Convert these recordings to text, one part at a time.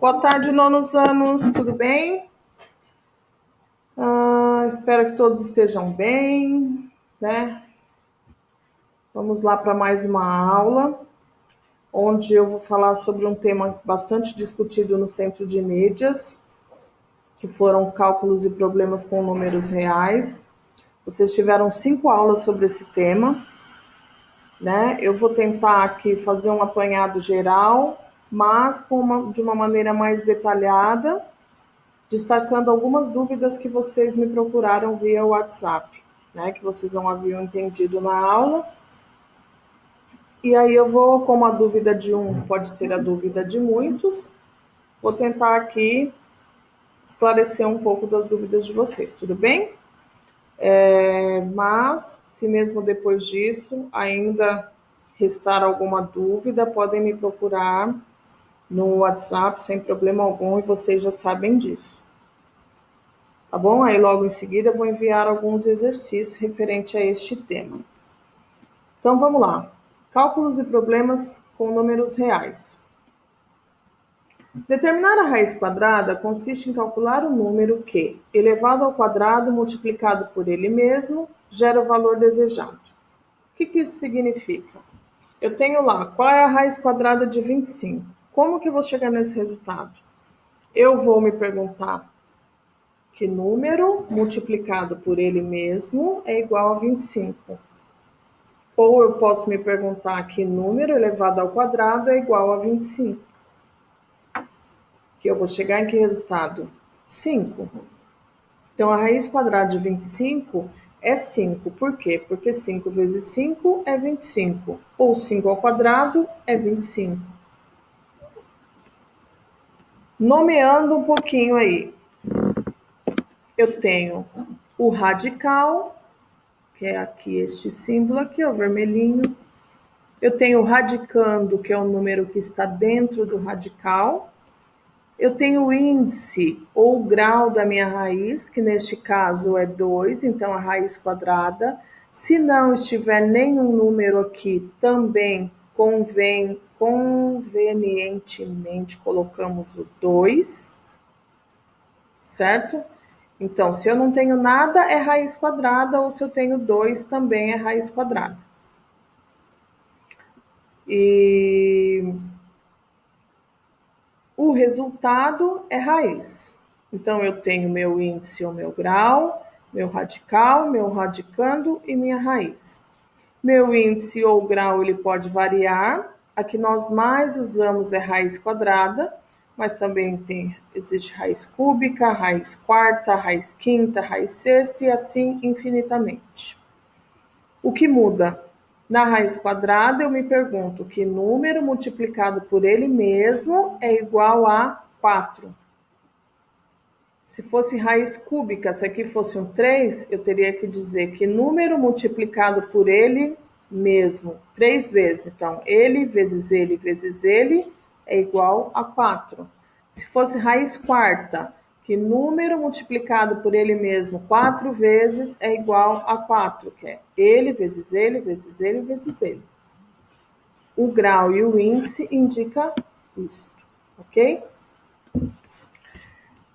Boa tarde, nonos anos, tudo bem? Espero que todos estejam bem, né? Vamos lá para mais uma aula, onde eu vou falar sobre um tema bastante discutido no Centro de Mídias, que foram cálculos e problemas com números reais. Vocês tiveram 5 aulas sobre esse tema, né? Eu vou tentar aqui fazer um apanhado geral, mas de uma maneira mais detalhada, destacando algumas dúvidas que vocês me procuraram via WhatsApp, né, que vocês não haviam entendido na aula. E aí eu vou, como a dúvida de um pode ser a dúvida de muitos, vou tentar aqui esclarecer um pouco das dúvidas de vocês, tudo bem? Mas, se mesmo depois disso ainda restar alguma dúvida, podem me procurar no WhatsApp sem problema algum, e vocês já sabem disso. Tá bom? Aí logo em seguida eu vou enviar alguns exercícios referente a este tema. Então vamos lá. Cálculos e problemas com números reais. Determinar a raiz quadrada consiste em calcular o número que, elevado ao quadrado multiplicado por ele mesmo, gera o valor desejado. O que isso significa? Eu tenho lá, qual é a raiz quadrada de 25? Como que eu vou chegar nesse resultado? Eu vou me perguntar que número multiplicado por ele mesmo é igual a 25. Ou eu posso me perguntar que número elevado ao quadrado é igual a 25. Que eu vou chegar em que resultado? 5. Então, a raiz quadrada de 25 é 5. Por quê? Porque 5 vezes 5 é 25. Ou 5 ao quadrado é 25. Nomeando um pouquinho aí. Eu tenho o radical, que é aqui este símbolo aqui, o vermelhinho. Eu tenho o radicando, que é o número que está dentro do radical. Eu tenho o índice ou grau da minha raiz, que neste caso é 2, então a raiz quadrada. Se não estiver nenhum número aqui, também convenientemente colocamos o 2, certo? Então, se eu não tenho nada, é raiz quadrada, ou se eu tenho 2, também é raiz quadrada. E o resultado é raiz. Então, eu tenho meu índice ou meu grau, meu radical, meu radicando e minha raiz. Meu índice ou grau ele pode variar. A que nós mais usamos é raiz quadrada, mas também existe raiz cúbica, raiz quarta, raiz quinta, raiz sexta e assim infinitamente. O que muda? Na raiz quadrada, eu me pergunto que número multiplicado por ele mesmo é igual a 4. Se fosse raiz cúbica, se aqui fosse um 3, eu teria que dizer que número multiplicado por ele mesmo, 3 vezes. Então, ele vezes ele é igual a 4. Se fosse raiz quarta, que número multiplicado por ele mesmo 4 vezes é igual a 4, que é ele vezes ele vezes ele vezes ele. O grau e o índice indicam isso, ok?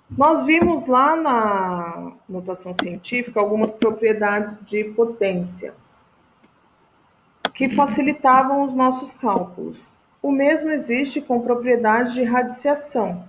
Nós vimos lá na notação científica algumas propriedades de potência que facilitavam os nossos cálculos. O mesmo existe com propriedades de radiciação,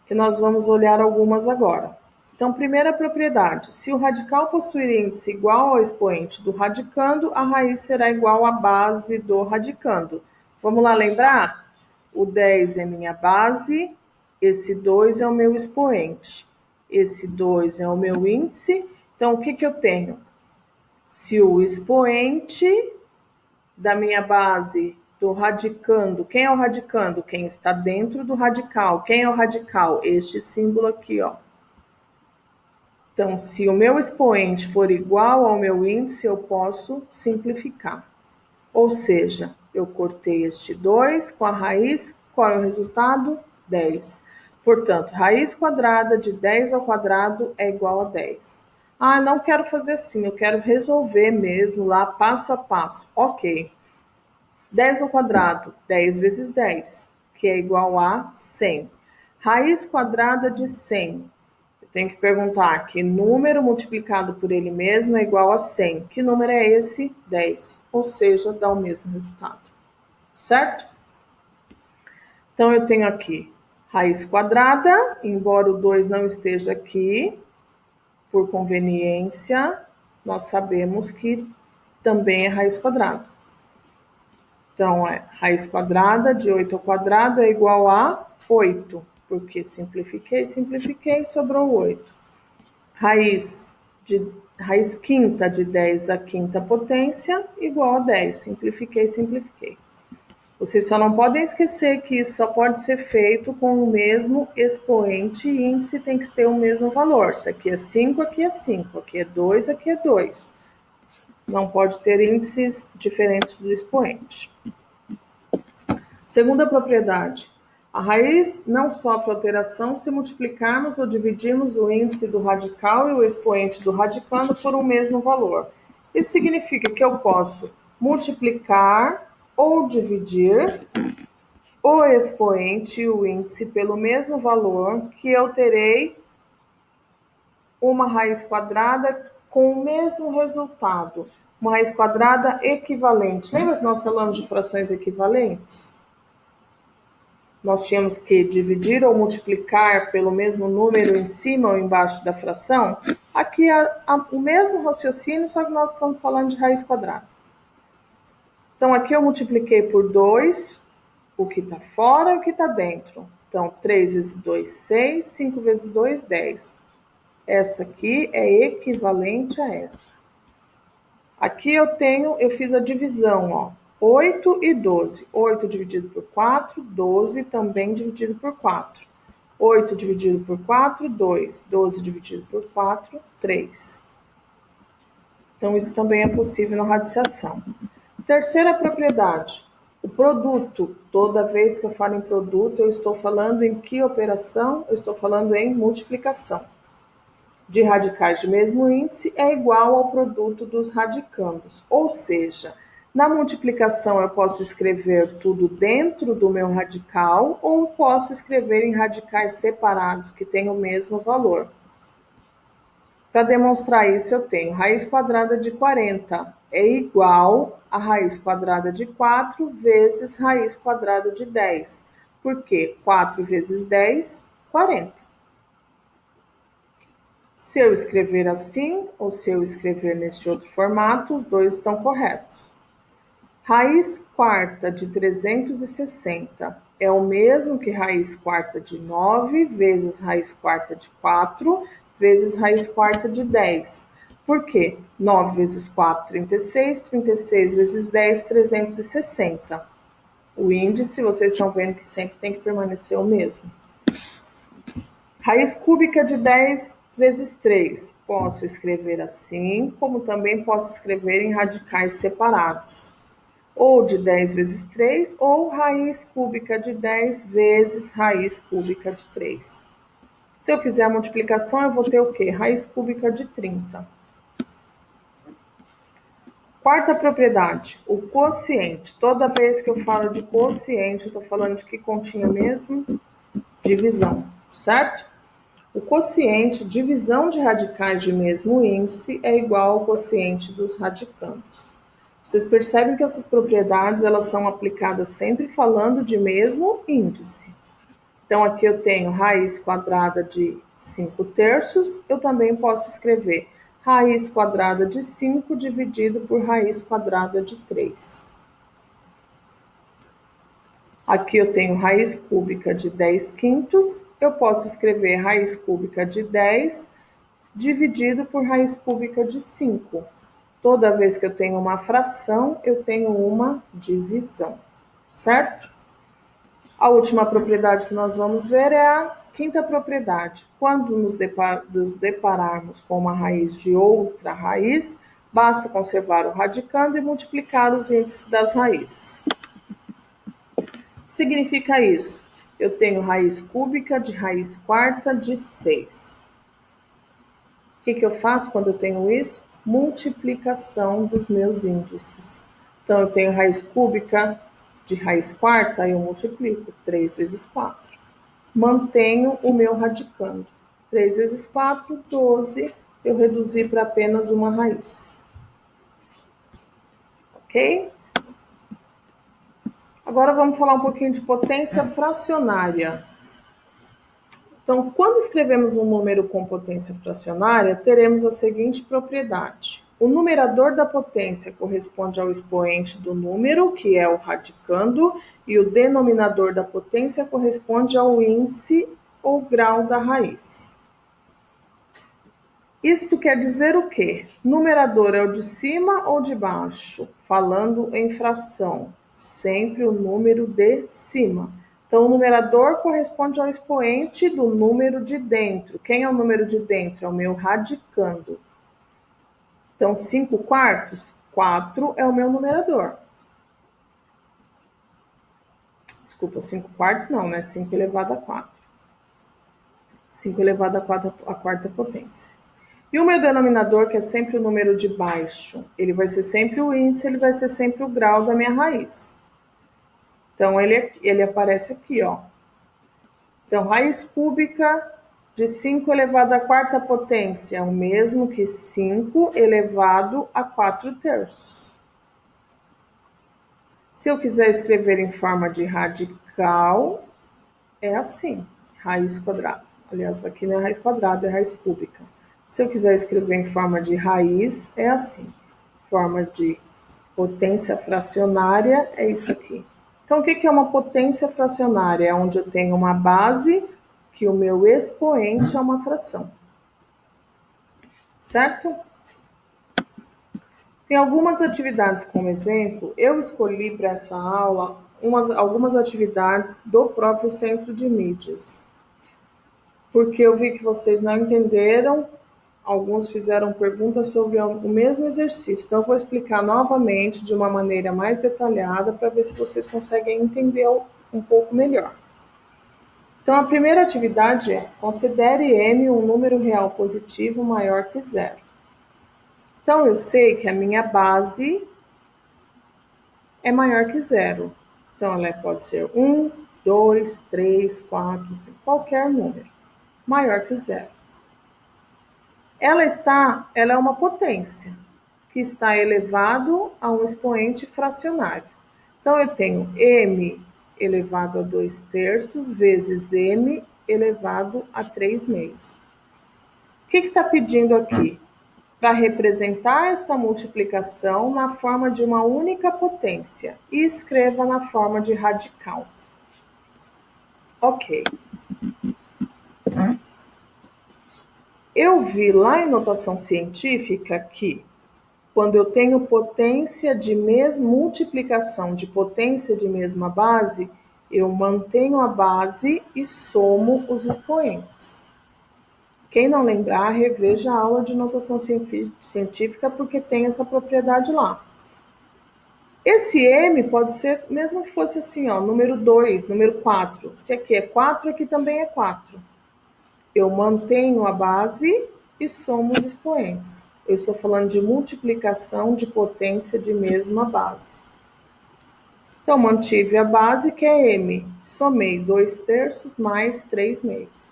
que nós vamos olhar algumas agora. Então, primeira propriedade, se o radical possuir índice igual ao expoente do radicando, a raiz será igual à base do radicando. Vamos lá lembrar? O 10 é minha base, esse 2 é o meu expoente, esse 2 é o meu índice. Então, o que eu tenho? Se o expoente da minha base do radicando, quem é o radicando? Quem está dentro do radical. Quem é o radical? Este símbolo aqui, ó. Então, se o meu expoente for igual ao meu índice, eu posso simplificar. Ou seja, eu cortei este 2 com a raiz, qual é o resultado? 10. Portanto, raiz quadrada de 10 ao quadrado é igual a 10. Ah, não quero fazer assim, eu quero resolver mesmo lá passo a passo. Ok. 10 ao quadrado, 10 vezes 10, que é igual a 100. Raiz quadrada de 100. Eu tenho que perguntar que número multiplicado por ele mesmo é igual a 100. Que número é esse? 10. Ou seja, dá o mesmo resultado. Certo? Então, eu tenho aqui raiz quadrada, embora o 2 não esteja aqui, por conveniência, nós sabemos que também é raiz quadrada. Então, raiz quadrada de 8 ao quadrado é igual a 8, porque simplifiquei, sobrou 8. Raiz quinta de 10 à quinta potência igual a 10. Simplifiquei. Vocês só não podem esquecer que isso só pode ser feito com o mesmo expoente e índice tem que ter o mesmo valor. Se aqui é 5, aqui é 5. Aqui é 2, aqui é 2. Não pode ter índices diferentes do expoente. Segunda propriedade. A raiz não sofre alteração se multiplicarmos ou dividirmos o índice do radical e o expoente do radicando por um mesmo valor. Isso significa que eu posso multiplicar ou dividir o expoente e o índice pelo mesmo valor, que eu terei uma raiz quadrada com o mesmo resultado. Uma raiz quadrada equivalente. Lembra que nós falamos de frações equivalentes? Nós tínhamos que dividir ou multiplicar pelo mesmo número em cima ou embaixo da fração. Aqui é o mesmo raciocínio, só que nós estamos falando de raiz quadrada. Então, aqui eu multipliquei por 2, o que está fora e o que está dentro. Então, 3 vezes 2, 6, 5 vezes 2, 10. Esta aqui é equivalente a esta. Aqui eu fiz a divisão, ó. 8 e 12. 8 dividido por 4, 12 também dividido por 4. 8 dividido por 4, 2. 12 dividido por 4, 3. Então, isso também é possível na radiciação. Terceira propriedade. O produto. Toda vez que eu falo em produto, eu estou falando em que operação? Eu estou falando em multiplicação. De radicais de mesmo índice é igual ao produto dos radicandos. Ou seja, na multiplicação eu posso escrever tudo dentro do meu radical ou posso escrever em radicais separados que têm o mesmo valor. Para demonstrar isso, eu tenho raiz quadrada de 40 é igual a raiz quadrada de 4 vezes raiz quadrada de 10. Por quê? 4 vezes 10, 40. Se eu escrever assim ou se eu escrever neste outro formato, os dois estão corretos. Raiz quarta de 360 é o mesmo que raiz quarta de 9 vezes raiz quarta de 4 vezes raiz quarta de 10. Por quê? 9 vezes 4, 36. 36 vezes 10, 360. O índice, vocês estão vendo que sempre tem que permanecer o mesmo. Raiz cúbica de 10 vezes 3. Posso escrever assim, como também posso escrever em radicais separados. Ou de 10 vezes 3, ou raiz cúbica de 10 vezes raiz cúbica de 3. Se eu fizer a multiplicação, eu vou ter o quê? Raiz cúbica de 30. Quarta propriedade, o quociente. Toda vez que eu falo de quociente, eu estou falando de que continha mesmo? Divisão, certo? O quociente, divisão de radicais de mesmo índice, é igual ao quociente dos radicandos. Vocês percebem que essas propriedades elas são aplicadas sempre falando de mesmo índice. Então, aqui eu tenho raiz quadrada de 5 terços, eu também posso escrever raiz quadrada de 5 dividido por raiz quadrada de 3. Aqui eu tenho raiz cúbica de 10 quintos, eu posso escrever raiz cúbica de 10 dividido por raiz cúbica de 5. Toda vez que eu tenho uma fração, eu tenho uma divisão, certo? A última propriedade que nós vamos ver é a quinta propriedade. Quando nos depararmos com uma raiz de outra raiz, basta conservar o radicando e multiplicar os índices das raízes. Significa isso? Eu tenho raiz cúbica de raiz quarta de 6. O que eu faço quando eu tenho isso? Multiplicação dos meus índices. Então, eu tenho raiz cúbica de raiz quarta, aí eu multiplico 3 vezes 4. Mantenho o meu radicando. 3 vezes 4, 12. Eu reduzi para apenas uma raiz. Ok? Agora vamos falar um pouquinho de potência fracionária. Então, quando escrevemos um número com potência fracionária, teremos a seguinte propriedade. O numerador da potência corresponde ao expoente do número, que é o radicando, e o denominador da potência corresponde ao índice ou grau da raiz. Isto quer dizer o quê? Numerador é o de cima ou de baixo? Falando em fração, sempre o número de cima. Então, o numerador corresponde ao expoente do número de dentro. Quem é o número de dentro? É o meu radicando. Então, 5 quartos, 4 é o meu numerador. Desculpa, 5 quartos não, né? 5 elevado a 4. 5 elevado a 4 a quarta potência. E o meu denominador, que é sempre o número de baixo, ele vai ser sempre o índice, ele vai ser sempre o grau da minha raiz. Então, ele aparece aqui, ó. Então, raiz cúbica de 5 elevado à quarta potência é o mesmo que 5 elevado a 4 terços. Se eu quiser escrever em forma de radical, é assim, raiz quadrada. Aliás, aqui não é raiz quadrada, é raiz cúbica. Se eu quiser escrever em forma de raiz, é assim. Forma de potência fracionária é isso aqui. Então, o que é uma potência fracionária? É onde eu tenho uma base que o meu expoente é uma fração. Certo? Tem algumas atividades como exemplo. Eu escolhi para essa aula algumas atividades do próprio Centro de Mídias. Porque eu vi que vocês não entenderam, alguns fizeram perguntas sobre o mesmo exercício. Então, eu vou explicar novamente de uma maneira mais detalhada para ver se vocês conseguem entender um pouco melhor. Então, a primeira atividade é: considere M um número real positivo maior que zero. Então, eu sei que a minha base é maior que zero. Então, ela pode ser 1, 2, 3, 4, 5, qualquer número maior que zero. Ela é uma potência que está elevado a um expoente fracionário. Então, eu tenho m elevado a 2 terços vezes m elevado a 3 meios. O que está pedindo aqui? Para representar esta multiplicação na forma de uma única potência e escreva na forma de radical. Ok. Eu vi lá em notação científica que quando eu tenho potência de multiplicação de potência de mesma base, eu mantenho a base e somo os expoentes. Quem não lembrar, reveja a aula de notação científica porque tem essa propriedade lá. Esse M pode ser, mesmo que fosse assim, ó, número 2, número 4. Se aqui é 4, aqui também é 4. Eu mantenho a base e somo os expoentes. Eu estou falando de multiplicação de potência de mesma base. Então, mantive a base, que é M. Somei 2 terços mais 3 meios.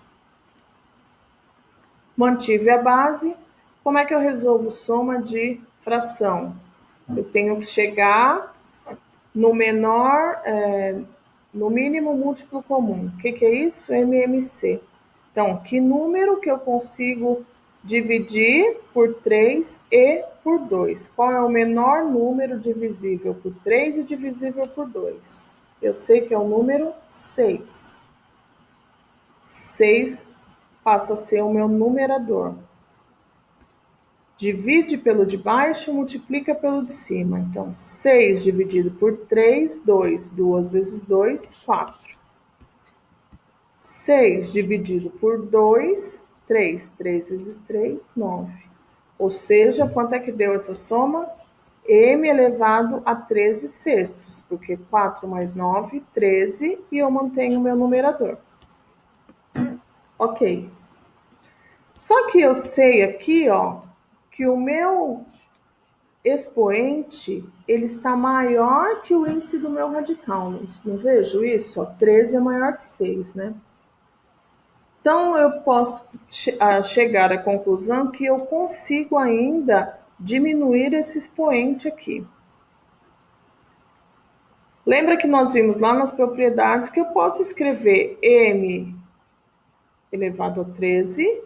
Mantive a base. Como é que eu resolvo soma de fração? Eu tenho que chegar no menor, no mínimo múltiplo comum. O que é isso? MMC. Então, que número que eu consigo dividir por 3 e por 2? Qual é o menor número divisível por 3 e divisível por 2? Eu sei que é o número 6. 6 passa a ser o meu numerador. Divide pelo de baixo, multiplica pelo de cima. Então, 6 dividido por 3, 2. 2 vezes 2, 4. 6 dividido por 2, 3. 3 vezes 3, 9. Ou seja, quanto é que deu essa soma? M elevado a 13 sextos, porque 4 mais 9, 13, e eu mantenho o meu numerador. Ok. Só que eu sei aqui, ó, que o meu expoente, ele está maior que o índice do meu radical. Não vejo isso? Ó, 13 é maior que 6, né? Então, eu posso chegar à conclusão que eu consigo ainda diminuir esse expoente aqui. Lembra que nós vimos lá nas propriedades que eu posso escrever m elevado a 13,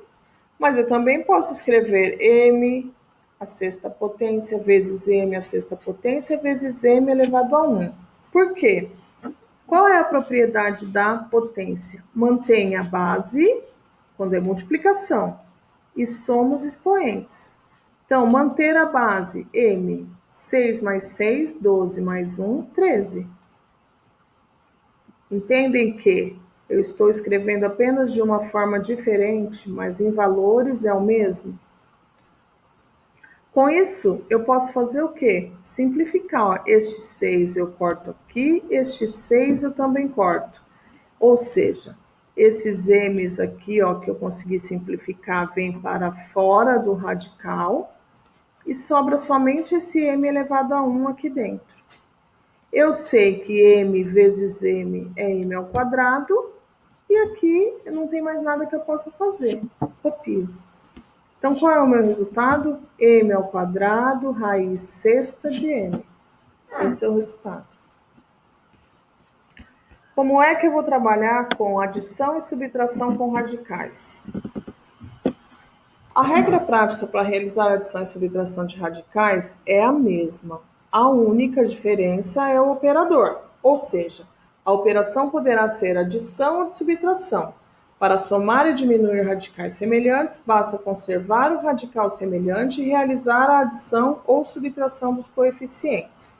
mas eu também posso escrever m a sexta potência vezes m a sexta potência vezes m elevado a 1. Por quê? Qual é a propriedade da potência? Mantém a base, quando é multiplicação, e somos expoentes. Então, manter a base, m, 6 mais 6, 12 mais 1, 13. Entendem que eu estou escrevendo apenas de uma forma diferente, mas em valores é o mesmo? Com isso, eu posso fazer o quê? Simplificar. Ó, este 6 eu corto aqui, este 6 eu também corto. Ou seja, esses m's aqui, ó, que eu consegui simplificar, vêm para fora do radical e sobra somente esse m elevado a 1 aqui dentro. Eu sei que m vezes m é m ao quadrado e aqui não tem mais nada que eu possa fazer. Copio. Então, qual é o meu resultado? M ao quadrado, raiz sexta de m. Esse é o resultado. Como é que eu vou trabalhar com adição e subtração com radicais? A regra prática para realizar adição e subtração de radicais é a mesma. A única diferença é o operador, ou seja, a operação poderá ser adição ou de subtração. Para somar e diminuir radicais semelhantes, basta conservar o radical semelhante e realizar a adição ou subtração dos coeficientes.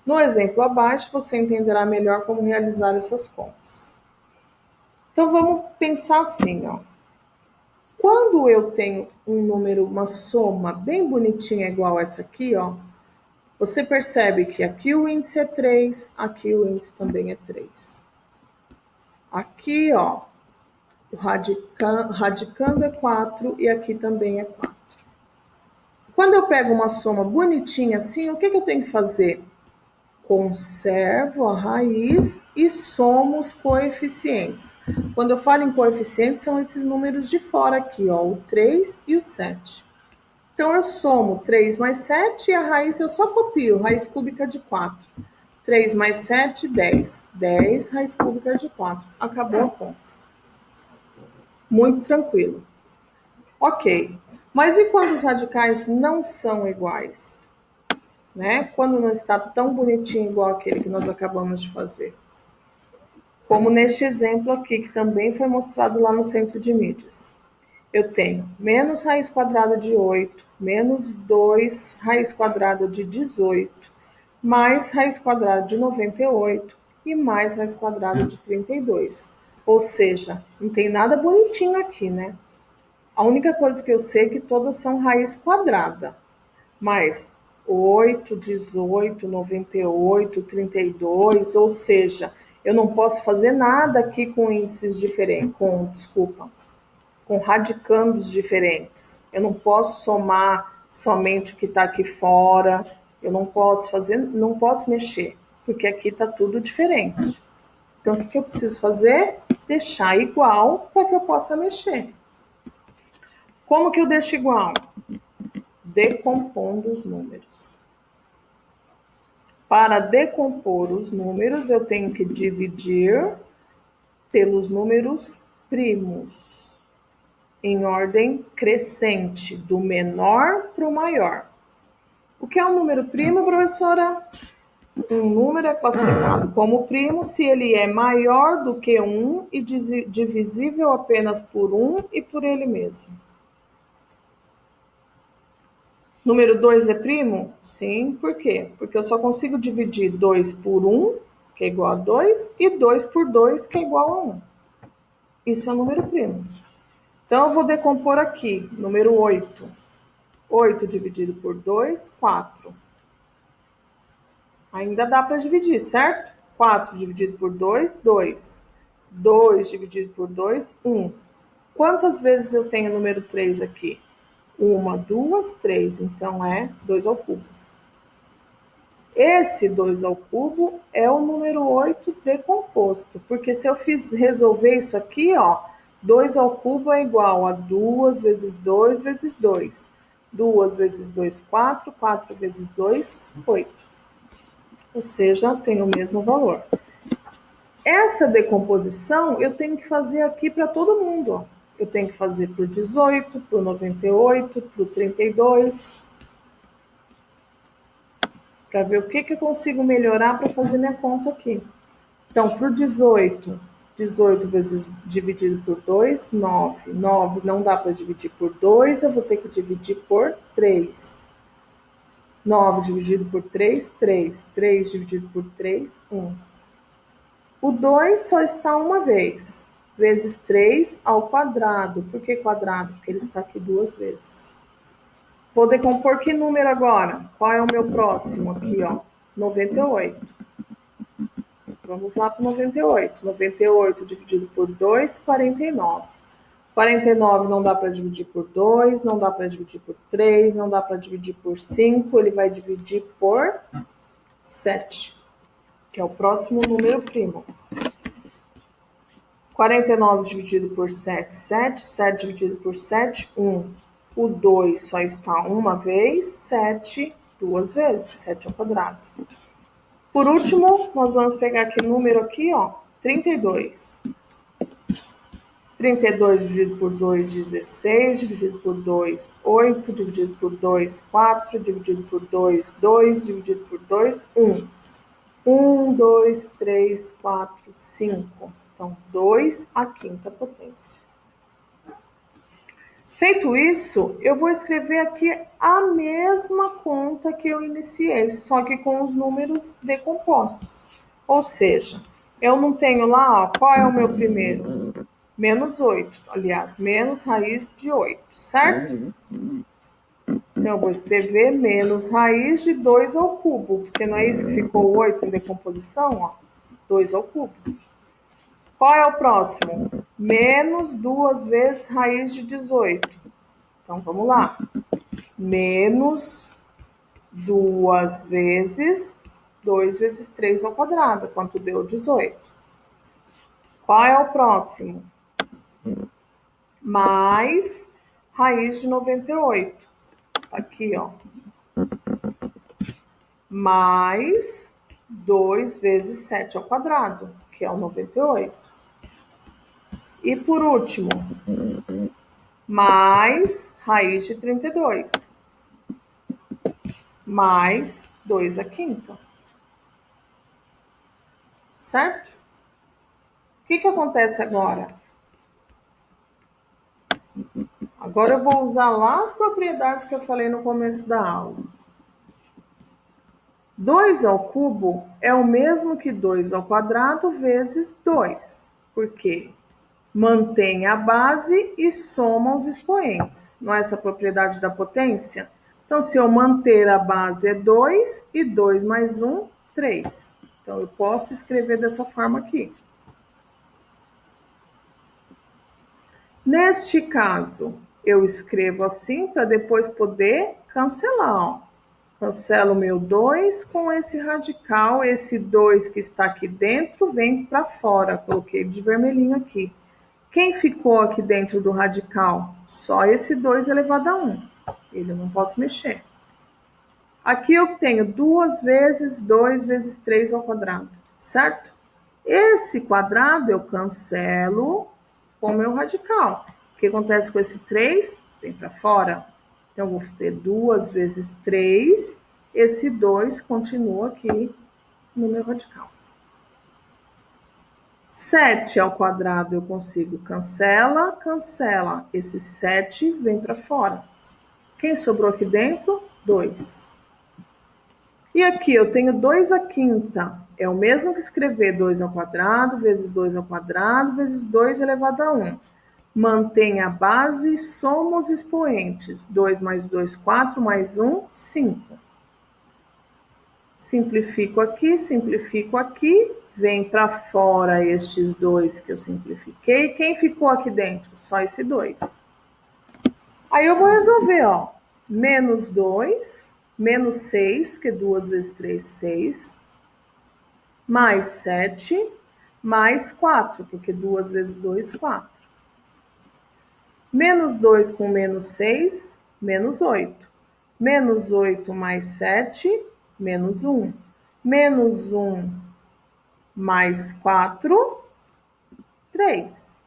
No exemplo abaixo, você entenderá melhor como realizar essas contas. Então, vamos pensar assim, ó. Quando eu tenho um número, uma soma bem bonitinha igual essa aqui, ó, você percebe que aqui o índice é 3, aqui o índice também é 3. Aqui, ó, o radicando é 4 e aqui também é 4. Quando eu pego uma soma bonitinha assim, o que eu tenho que fazer? Conservo a raiz e somo os coeficientes. Quando eu falo em coeficientes, são esses números de fora aqui, ó, o 3 e o 7. Então, eu somo 3 mais 7 e a raiz eu só copio, raiz cúbica de 4. 3 mais 7, 10. 10, raiz cúbica de 4. Acabou a conta. Muito tranquilo. Ok, mas e quando os radicais não são iguais? Né? Quando não está tão bonitinho igual aquele que nós acabamos de fazer. Como neste exemplo aqui, que também foi mostrado lá no centro de mídias. Eu tenho menos raiz quadrada de 8, menos 2 raiz quadrada de 18, mais raiz quadrada de 98 e mais raiz quadrada de 32. Ou seja, não tem nada bonitinho aqui, né? A única coisa que eu sei é que todas são raiz quadrada. Mas 8, 18, 98, 32, ou seja, eu não posso fazer nada aqui com índices diferentes, com radicandos diferentes. Eu não posso somar somente o que está aqui fora, eu não posso fazer, não posso mexer, porque aqui está tudo diferente. Então, o que eu preciso fazer? Deixar igual para que eu possa mexer. Como que eu deixo igual? Decompondo os números. Para decompor os números, eu tenho que dividir pelos números primos, em ordem crescente, do menor para o maior. O que é um número primo, professora? Um número é classificado como primo se ele é maior do que 1 e divisível apenas por 1 e por ele mesmo. Número 2 é primo? Sim, por quê? Porque eu só consigo dividir 2 por 1, que é igual a 2, e 2 por 2, que é igual a 1. Isso é um número primo. Então, eu vou decompor aqui, número 8. 8 dividido por 2, 4. Ainda dá para dividir, certo? 4 dividido por 2, 2. 2 dividido por 2, 1. Quantas vezes eu tenho o número 3 aqui? 1, 2, 3. Então, é 2 ao cubo. Esse 2 ao cubo é o número 8 decomposto, porque se eu resolver isso aqui, ó, 2 ao cubo é igual a 2 vezes 2 vezes 2. 2 vezes 2, 4. 4 vezes 2, 8. Ou seja, tem o mesmo valor. Essa decomposição eu tenho que fazer aqui para todo mundo, ó. Eu tenho que fazer para o 18, para o 98, para o 32, para ver o que eu consigo melhorar para fazer minha conta aqui. Então, para o 18, 18 vezes dividido por 2, 9. 9 não dá para dividir por 2, eu vou ter que dividir por 3. 9 dividido por 3, 3. 3 dividido por 3, 1. O 2 só está uma vez, vezes 3 ao quadrado. Por que quadrado? Porque ele está aqui duas vezes. Vou decompor que número agora? Qual é o meu próximo aqui, ó? 98. Vamos lá para o 98. 98 dividido por 2, 49. 49 não dá para dividir por 2, não dá para dividir por 3, não dá para dividir por 5, ele vai dividir por 7, que é o próximo número primo. 49 dividido por 7, 7. 7 dividido por 7, 1. O 2 só está uma vez, 7 duas vezes, 7 ao quadrado. Por último, nós vamos pegar aquele número aqui, ó, 32. 32 dividido por 2, 16. Dividido por 2, 8. Dividido por 2, 4. Dividido por 2, 2. Dividido por 2, 1. 1, 2, 3, 4, 5. Então, 2 à quinta potência. Feito isso, eu vou escrever aqui a mesma conta que eu iniciei, só que com os números decompostos. Ou seja, eu não tenho lá, ó, qual é o meu primeiro? Menos 8, aliás, menos raiz de 8, certo? Então, eu vou escrever menos raiz de 2 ao cubo, porque não é isso que ficou 8 em decomposição, ó? 2 ao cubo. Qual é o próximo? Menos 2 vezes raiz de 18. Então, vamos lá. Menos 2 vezes 2 vezes 3 ao quadrado. Quanto deu? 18. Qual é o próximo? Mais raiz de 98. Aqui, ó. Mais 2 vezes 7 ao quadrado, que é o 98. E por último, mais raiz de 32. Mais 2 à quinta. Certo? O que acontece agora? Agora eu vou usar lá as propriedades que eu falei no começo da aula. 2 ao cubo é o mesmo que 2 ao quadrado vezes 2. Por quê? Mantém a base e soma os expoentes. Não é essa a propriedade da potência? Então, se eu manter a base é 2 e 2 mais 1, 3. Então, eu posso escrever dessa forma aqui. Neste caso, eu escrevo assim para depois poder cancelar. Ó. Cancelo o meu 2 com esse radical. Esse 2 que está aqui dentro vem para fora. Coloquei de vermelhinho aqui. Quem ficou aqui dentro do radical? Só esse 2 elevado a 1. Ele eu não posso mexer. Aqui eu tenho 2 vezes 2 vezes 3 ao quadrado, certo? Esse quadrado eu cancelo com o meu radical. O que acontece com esse 3? Vem para fora. Então, eu vou ter 2 vezes 3. Esse 2 continua aqui no meu radical. 7 ao quadrado eu consigo cancela, cancela. Esse 7 vem para fora. Quem sobrou aqui dentro? 2. E aqui eu tenho 2 à quinta. É o mesmo que escrever 2 ao quadrado vezes 2 ao quadrado vezes 2 elevado a 1. Mantém a base, soma os expoentes. 2 mais 2, 4, mais 1, 5. Simplifico aqui, vem para fora estes 2 que eu simplifiquei. Quem ficou aqui dentro? Só esse 2. Aí eu vou resolver, ó. Menos 2 menos 6, porque 2 vezes 3, 6, mais 7, mais 4, porque 2 vezes 2, 4. Menos 2 com menos 6, menos 8. Menos 8 mais 7, menos 1. Menos 1 mais 4, 3.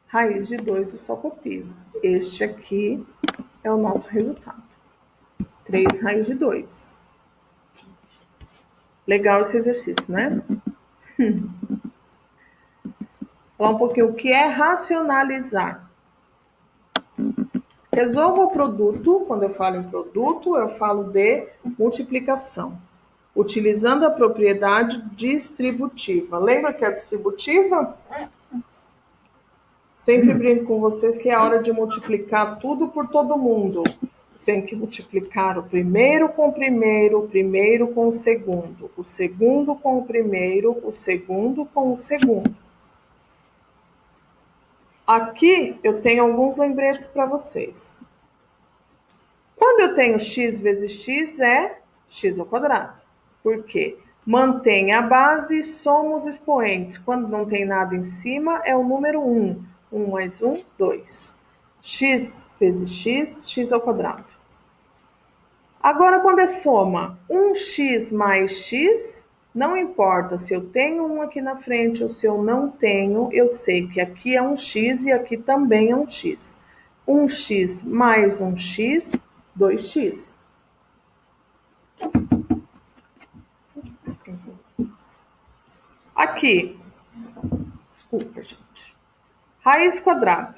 Raiz de 2 eu só copio. Este aqui é o nosso resultado. 3 raiz de 2. Legal esse exercício, né? Falar um pouquinho o que é racionalizar. Resolva o produto. Quando eu falo em produto, eu falo de multiplicação, utilizando a propriedade distributiva. Lembra que é distributiva? Sempre brinco com vocês que é a hora de multiplicar tudo por todo mundo. Tem que multiplicar o primeiro com o primeiro com o segundo com o primeiro, o segundo com o segundo. Aqui eu tenho alguns lembretes para vocês. Quando eu tenho x vezes x é x ao quadrado. Por quê? Mantém a base e soma os expoentes. Quando não tem nada em cima, é o número 1. 1 mais 1, 2. X vezes x, x ao quadrado. Agora, quando é soma 1x mais x, não importa se eu tenho 1 aqui na frente ou se eu não tenho, eu sei que aqui é um x e aqui também é um x. 1x mais 1x, 2x. Aqui, desculpa, gente. Raiz quadrada.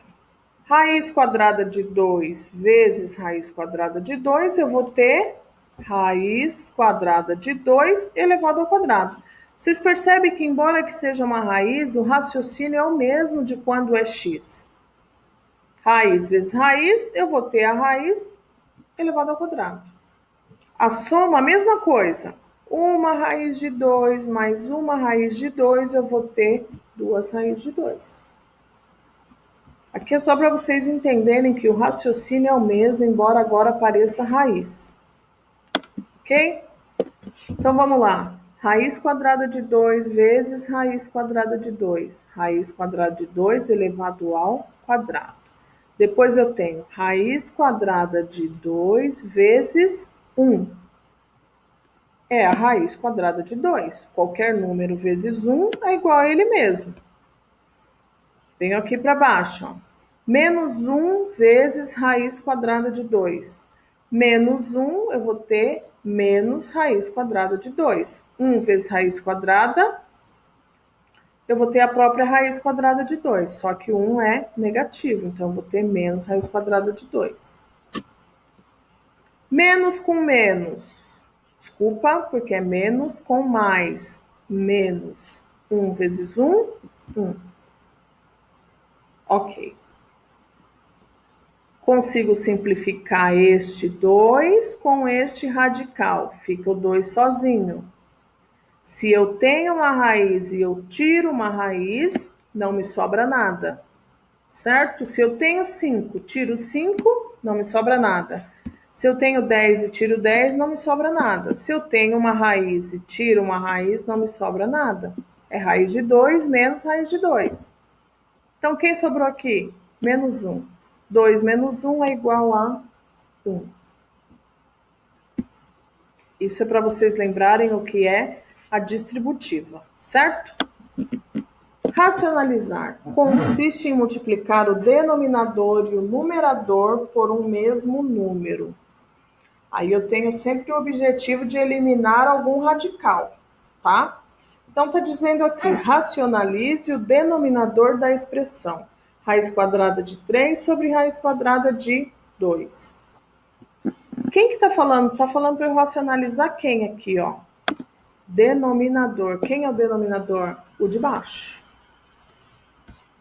Raiz quadrada de 2 vezes raiz quadrada de 2, eu vou ter raiz quadrada de 2 elevado ao quadrado. Vocês percebem que, embora que seja uma raiz, o raciocínio é o mesmo de quando é x. Raiz vezes raiz, eu vou ter a raiz elevado ao quadrado. A soma, a mesma coisa. Uma raiz de 2 mais uma raiz de 2, eu vou ter 2 raízes de 2. Aqui é só para vocês entenderem que o raciocínio é o mesmo, embora agora apareça raiz. Ok? Então vamos lá. Raiz quadrada de 2 vezes raiz quadrada de 2. Raiz quadrada de 2 elevado ao quadrado. Depois eu tenho raiz quadrada de 2 vezes 1. É a raiz quadrada de 2. Qualquer número vezes 1 é igual a ele mesmo. Venho aqui para baixo, ó. Menos 1 vezes raiz quadrada de 2. Menos 1, eu vou ter menos raiz quadrada de 2. 1 vezes raiz quadrada, eu vou ter a própria raiz quadrada de 2. Só que 1 é negativo, então eu vou ter menos raiz quadrada de 2. Menos com menos. Desculpa, porque é menos com mais. Menos 1 vezes 1, 1. Ok. Consigo simplificar este 2 com este radical. Fica o 2 sozinho. Se eu tenho uma raiz e eu tiro uma raiz, não me sobra nada. Certo? Se eu tenho 5, tiro 5, não me sobra nada. Se eu tenho 10 e tiro 10, não me sobra nada. Se eu tenho uma raiz e tiro uma raiz, não me sobra nada. É raiz de 2 menos raiz de 2. Então, quem sobrou aqui? Menos 1. 2 menos 1 é igual a 1. Isso é para vocês lembrarem o que é a distributiva, certo? Racionalizar consiste em multiplicar o denominador e o numerador por um mesmo número. Aí eu tenho sempre o objetivo de eliminar algum radical, tá? Então, está dizendo aqui, racionalize o denominador da expressão. Raiz quadrada de 3 sobre raiz quadrada de 2. Quem que está falando? Está falando para eu racionalizar quem aqui, ó? Denominador. Quem é o denominador? O de baixo.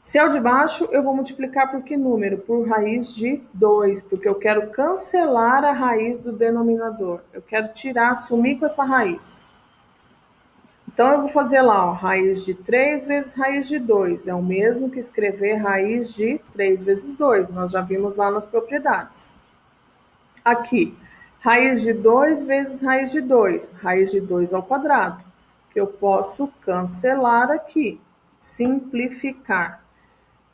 Se é o de baixo, eu vou multiplicar por que número? Por raiz de 2, porque eu quero cancelar a raiz do denominador. Eu quero tirar, sumir com essa raiz. Então, eu vou fazer lá, ó, raiz de 3 vezes raiz de 2. É o mesmo que escrever raiz de 3 vezes 2. Nós já vimos lá nas propriedades. Aqui, Raiz de 2 vezes raiz de 2. Raiz de 2 ao quadrado. Que eu posso cancelar aqui. Simplificar.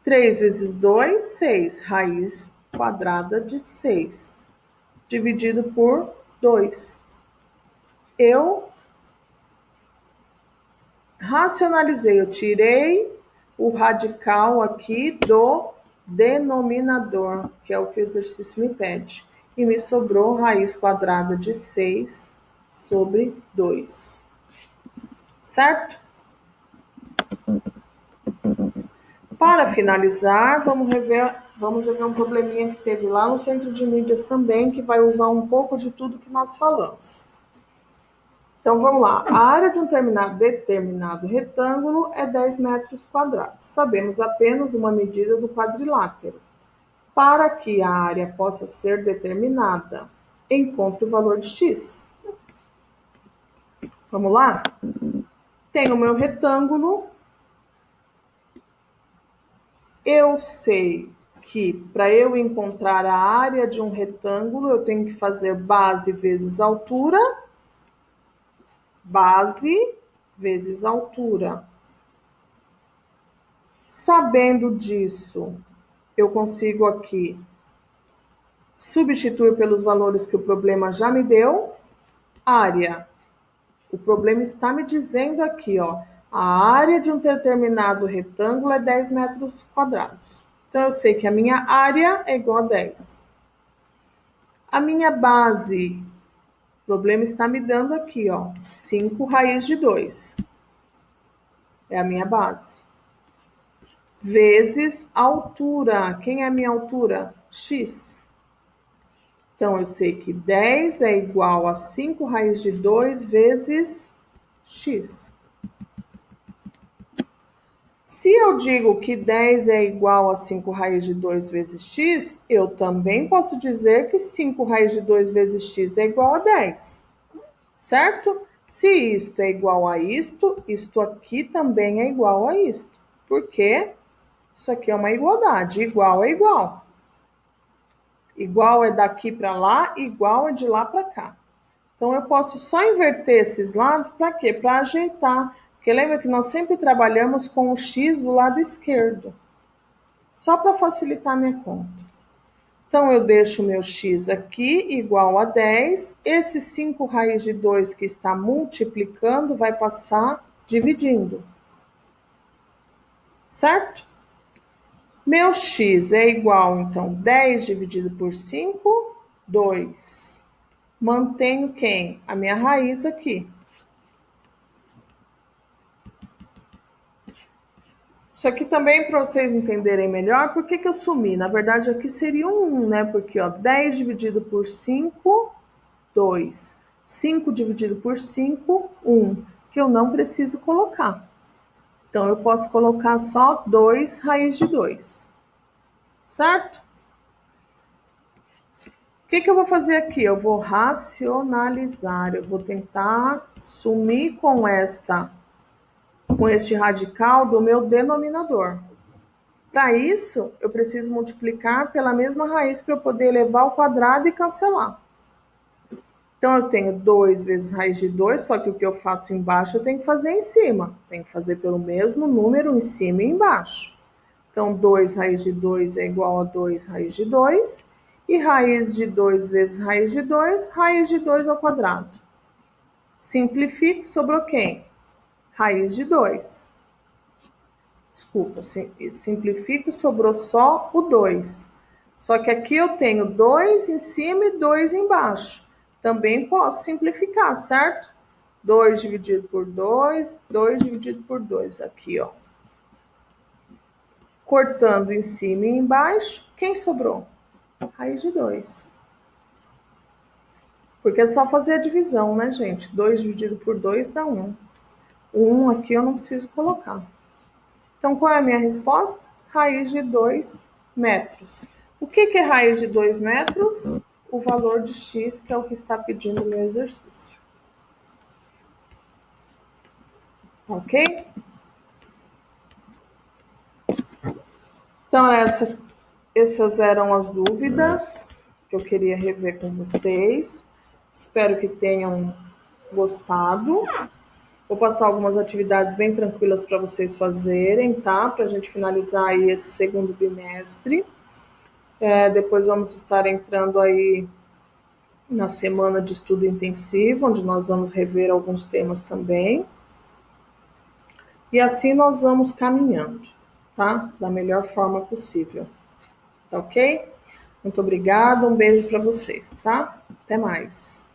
3 vezes 2, 6. Raiz quadrada de 6. Dividido por 2. Eu racionalizei, eu tirei o radical aqui do denominador, que é o que o exercício me pede. E me sobrou raiz quadrada de 6 sobre 2. Certo? Para finalizar, vamos rever um probleminha que teve lá no centro de mídias também, que vai usar um pouco de tudo que nós falamos. Então, vamos lá. A área de um determinado retângulo é 10 metros quadrados. Sabemos apenas uma medida do quadrilátero. Para que a área possa ser determinada, encontre o valor de x. Vamos lá? Tenho o meu retângulo. Eu sei que para eu encontrar a área de um retângulo, eu tenho que fazer base vezes altura. Base vezes altura. Sabendo disso, eu consigo aqui substituir pelos valores que o problema já me deu. Área. O problema está me dizendo aqui, ó, a área de um determinado retângulo é 10 metros quadrados. Então, eu sei que a minha área é igual a 10. A minha base, o problema está me dando aqui, ó, 5 raiz de 2. É a minha base. Vezes altura. Quem é a minha altura? X. Então, eu sei que 10 é igual a 5 raiz de 2 vezes x. Se eu digo que 10 é igual a 5 raiz de 2 vezes x, eu também posso dizer que 5 raiz de 2 vezes x é igual a 10. Certo? Se isto é igual a isto aqui também é igual a isto. Porque isso aqui é uma igualdade. Igual é igual. Igual é daqui para lá, igual é de lá para cá. Então, eu posso só inverter esses lados para quê? Para ajeitar. Porque lembra que nós sempre trabalhamos com o x do lado esquerdo. Só para facilitar a minha conta. Então, eu deixo o meu x aqui igual a 10. Esse 5 raiz de 2 que está multiplicando vai passar dividindo. Certo? Meu x é igual, então, 10 dividido por 5, 2. Mantenho quem? A minha raiz aqui. Isso aqui também, para vocês entenderem melhor, por que eu sumi? Na verdade, aqui seria um 1, né? Porque, ó, 10 dividido por 5, 2. 5 dividido por 5, 1. Que eu não preciso colocar. Então, eu posso colocar só 2 raiz de 2. Certo? O que eu vou fazer aqui? Eu vou racionalizar. Eu vou tentar sumir com este radical do meu denominador. Para isso, eu preciso multiplicar pela mesma raiz para eu poder elevar ao quadrado e cancelar. Então, eu tenho 2 vezes raiz de 2, só que o que eu faço embaixo eu tenho que fazer em cima. Tenho que fazer pelo mesmo número em cima e embaixo. Então, 2 raiz de 2 é igual a 2 raiz de 2. E raiz de 2 vezes raiz de 2, raiz de 2 ao quadrado. Simplifico, sobrou quem? Raiz de 2. Desculpa, simplifico, sobrou só o 2. Só que aqui eu tenho 2 em cima e 2 embaixo. Também posso simplificar, certo? 2 dividido por 2, 2 dividido por 2. Aqui, ó. Cortando em cima e embaixo, quem sobrou? Raiz de 2. Porque é só fazer a divisão, né, gente? 2 dividido por 2 dá 1. O 1 aqui eu não preciso colocar. Então, qual é a minha resposta? Raiz de 2 metros. O que é raiz de 2 metros? O valor de x, que é o que está pedindo o meu exercício. Ok? Então, essas eram as dúvidas que eu queria rever com vocês. Espero que tenham gostado. Vou passar algumas atividades bem tranquilas para vocês fazerem, tá? Para a gente finalizar aí esse segundo bimestre. Depois vamos estar entrando aí na semana de estudo intensivo, onde nós vamos rever alguns temas também. E assim nós vamos caminhando, tá? Da melhor forma possível. Tá ok? Muito obrigada, um beijo para vocês, tá? Até mais.